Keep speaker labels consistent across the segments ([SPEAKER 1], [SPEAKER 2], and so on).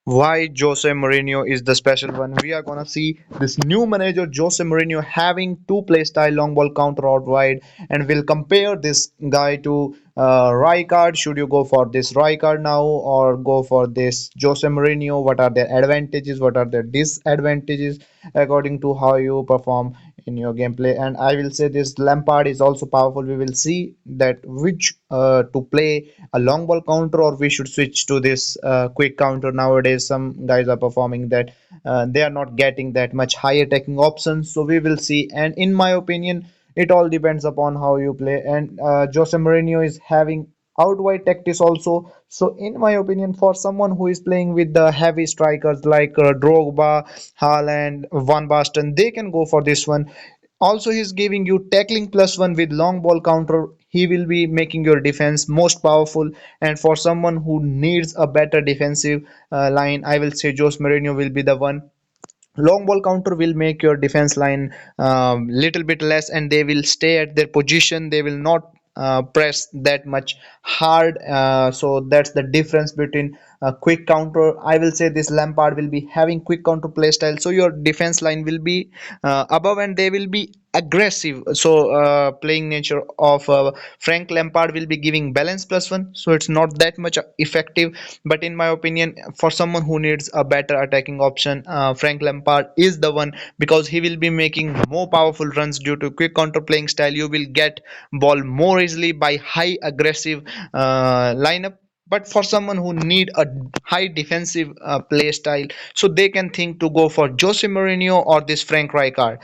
[SPEAKER 1] why Jose Mourinho is the special one. We are gonna see this new manager Jose Mourinho having two play style, long ball counter out wide, and we'll compare this guy to Rijkaard. Should you go for this Rijkaard now or go for this Jose Mourinho? What are their advantages? What are their disadvantages according to how you perform in your gameplay? And I will say this Lampard is also powerful. We will see that which to play a long ball counter, or we should switch to this quick counter. Nowadays some guys are performing that they are not getting that much high attacking options, so we will see. And in my opinion, it all depends upon how you play. And Jose Mourinho is having out wide tactics also. So in my opinion, for someone who is playing with the heavy strikers like Drogba, Haaland, Van Basten, they can go for this one. Also, he's giving you tackling plus one with long ball counter. He will be making your defense most powerful. And for someone who needs a better defensive line, I will say Jose Mourinho will be the one. Long ball counter will make your defense line little bit less, and they will stay at their position. They will not press that much hard. So that's the difference between quick counter. I will say this Lampard will be having quick counter play style, so your defense line will be above and they will be aggressive. So playing nature of Frank Lampard will be giving balance plus one, so it's not that much effective. But in my opinion, for someone who needs a better attacking option, Frank Lampard is the one, because he will be making more powerful runs due to quick counter playing style. You will get ball more easily by high aggressive lineup. But for someone who need a high defensive play style, so they can think to go for Jose Mourinho or this Frank Rijkaard.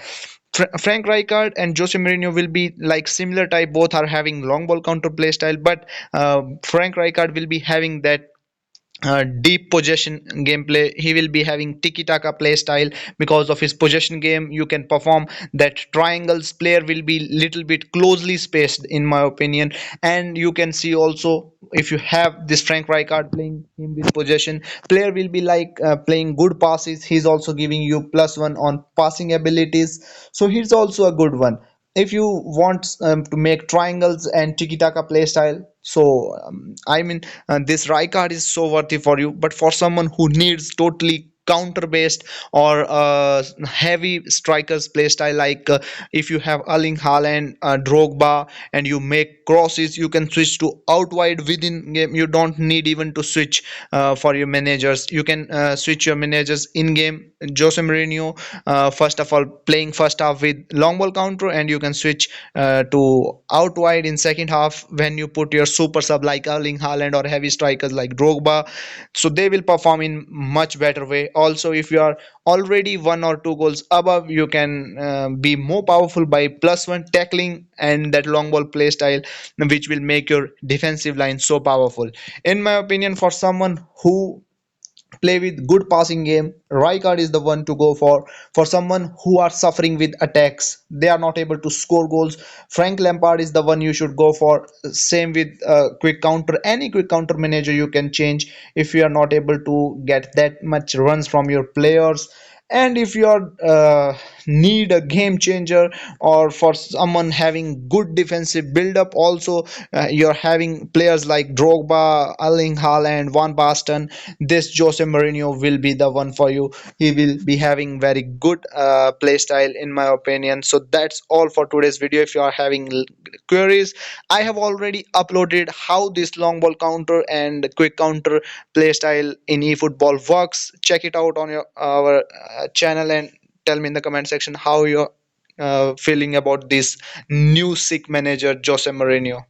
[SPEAKER 1] Frank Rijkaard and Jose Mourinho will be like similar type. Both are having long ball counter play style, but Frank Rijkaard will be having that deep possession gameplay. He will be having tiki-taka play style. Because of his possession game, you can perform that triangles. Player will be little bit closely spaced in my opinion. And you can see also, if you have this Frank Rijkaard playing him with possession, player will be like playing good passes. He's also giving you plus one on passing abilities, so he's also a good one if you want to make triangles and tiki-taka play style. So I mean, this Rijkaard is so worthy for you. But for someone who needs totally counter based or heavy strikers play style, like if you have Erling Haaland, Drogba, and you make crosses, you can switch to out wide within game. You don't need even to switch for your managers. You can switch your managers in game. Jose Mourinho, first of all, playing first half with long ball counter, and you can switch to out wide in second half when you put your super sub like Erling Haaland or heavy strikers like Drogba. So they will perform in much better way. Also, if you are already one or two goals above, you can be more powerful by plus one tackling and that long ball play style, which will make your defensive line so powerful. In my opinion, for someone who play with good passing game, Rijkaard is the one to go for. For someone who are suffering with attacks, they are not able to score goals, Frank Lampard is the one you should go for. Same with quick counter. Any quick counter manager you can change if you are not able to get that much runs from your players. And if you are need a game changer, or for someone having good defensive build up also, you're having players like Drogba, Erling Haaland, Van Basten, this Jose Mourinho will be the one for you. He will be having very good play style in my opinion. So that's all for today's video. If you are having queries, I have already uploaded how this long ball counter and quick counter play style in eFootball works. Check it out on your our channel, and tell me in the comment section how you're feeling about this new sick manager Jose Mourinho.